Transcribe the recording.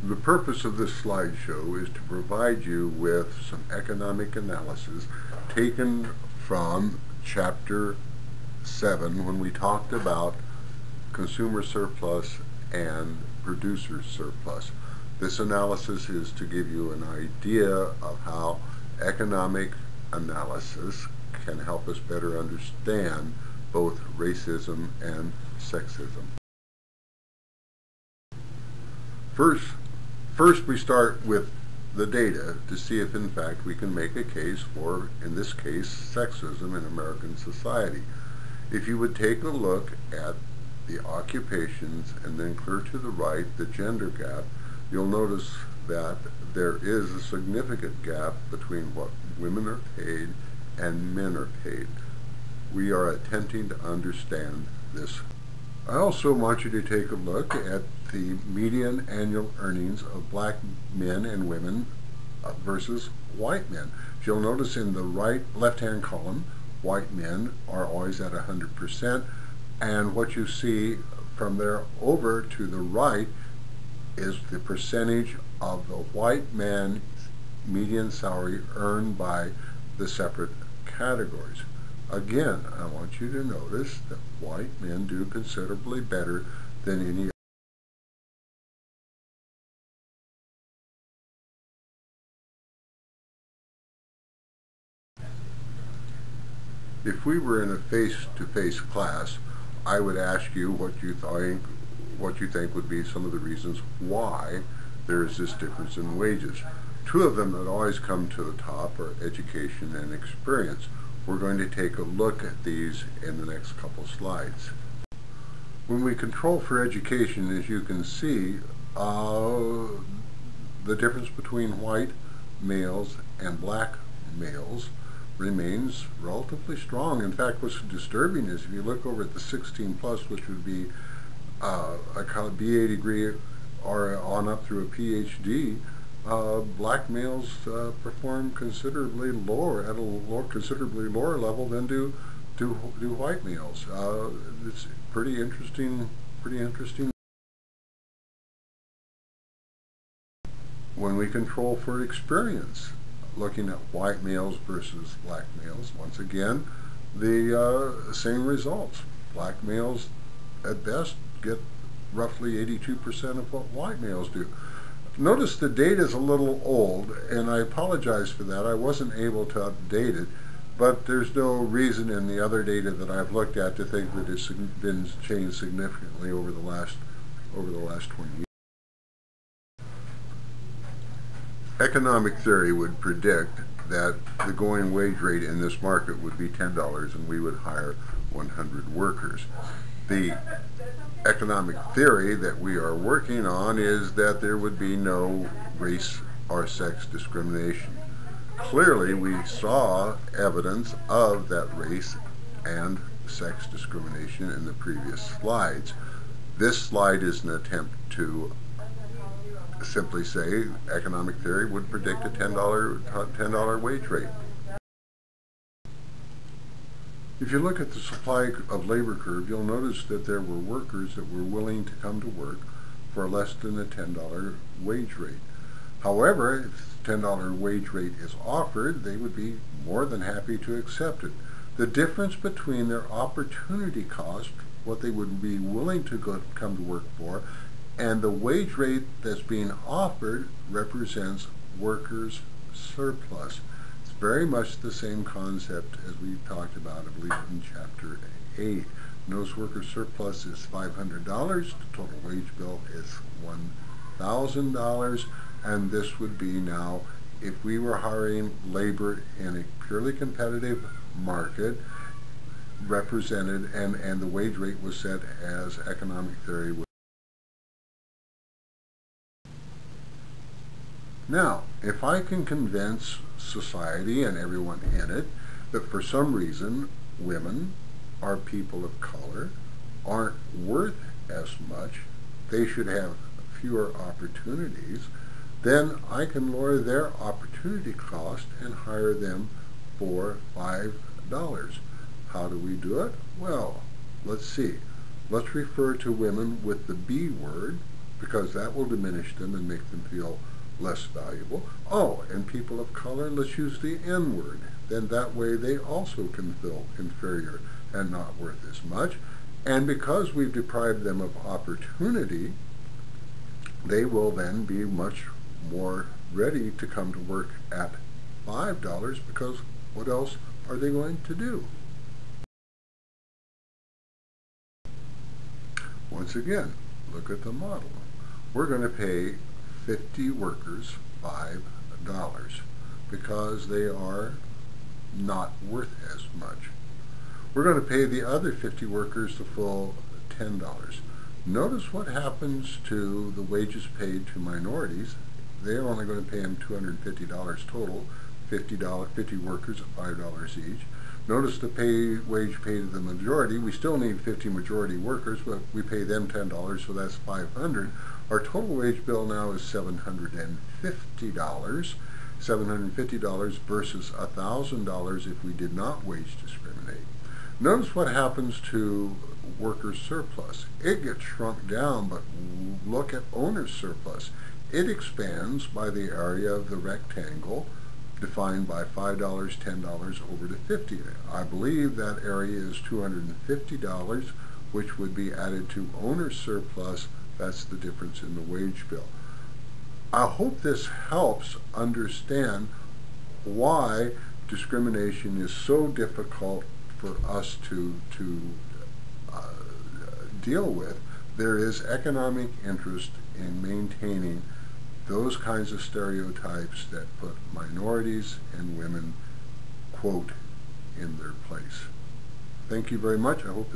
The purpose of this slideshow is to provide you with some economic analysis taken from Chapter 7 when we talked about consumer surplus and producer surplus. This analysis is to give you an idea of how economic analysis can help us better understand both racism and sexism. First we start with the data to see if in fact we can make a case for, in this case, sexism in American society. If you would take a look at the occupations and then clear to the right the gender gap, you'll notice that there is a significant gap between what women are paid and men are paid. We are attempting to understand this. I also want you to take a look at the median annual earnings of black men and women versus white men. You'll notice in the left-hand column, white men are always at 100%, and what you see from there over to the right is the percentage of the white man's median salary earned by the separate categories. Again, I want you to notice that white men do considerably better than any. If we were in a face-to-face class, I would ask you what you think would be some of the reasons why there is this difference in wages. Two of them that always come to the top are education and experience. We're going to take a look at these in the next couple slides. When we control for education, as you can see, the difference between white males and black males remains relatively strong. In fact, what's disturbing is if you look over at the 16 plus, which would be a BA degree or on up through a PhD, black males perform considerably lower, at a considerably lower level than do white males. It's pretty interesting. When we control for experience, looking at white males versus black males, once again, the same results. Black males, at best, get roughly 82% of what white males do. Notice the data is a little old, and I apologize for that. I wasn't able to update it, but there's no reason in the other data that I've looked at to think that it's been changed significantly over the last 20 years. Economic theory would predict that the going wage rate in this market would be $10 and we would hire 100 workers. The economic theory that we are working on is that there would be no race or sex discrimination. Clearly, we saw evidence of that race and sex discrimination in the previous slides. This slide is an attempt to simply say economic theory would predict a $10 wage rate. If you look at the supply of labor curve, you'll notice that there were workers that were willing to come to work for less than a $10 wage rate. However, if the $10 wage rate is offered, they would be more than happy to accept it. The difference between their opportunity cost, what they would be willing to come to work for, and the wage rate that's being offered represents workers' surplus. It's very much the same concept as we talked about, I believe, in Chapter 8. Notice workers' surplus is $500, the total wage bill is $1,000, and this would be now, if we were hiring labor in a purely competitive market, represented, and the wage rate was set as economic theory would. Now, if I can convince society and everyone in it that for some reason women or people of color aren't worth as much, they should have fewer opportunities, then I can lower their opportunity cost and hire them for $5. How do we do it? Well, let's see. Let's refer to women with the B word because that will diminish them and make them feel less valuable. Oh, and people of color, let's use the N word. Then that way they also can feel inferior and not worth as much. And because we've deprived them of opportunity, they will then be much more ready to come to work at $5, because what else are they going to do? Once again, look at the model. We're going to pay 50 workers $5 because they are not worth as much. We're going to pay the other 50 workers the full $10. Notice what happens to the wages paid to minorities. They're only going to pay them $250 total, 50 workers at $5 each. Notice the wage paid to the majority. We still need 50 majority workers, but we pay them $10, so that's $500. Our total wage bill now is $750. $750 versus $1,000 if we did not wage discriminate. Notice what happens to workers' surplus. It gets shrunk down, but look at owner's surplus. It expands by the area of the rectangle, defined by $5, $10 over to $50. I believe that area is $250, which would be added to owner's surplus. That's the difference in the wage bill. I hope this helps understand why discrimination is so difficult for us to deal with. There is economic interest in maintaining those kinds of stereotypes that put minorities and women, quote, in their place. Thank you very much. I hope this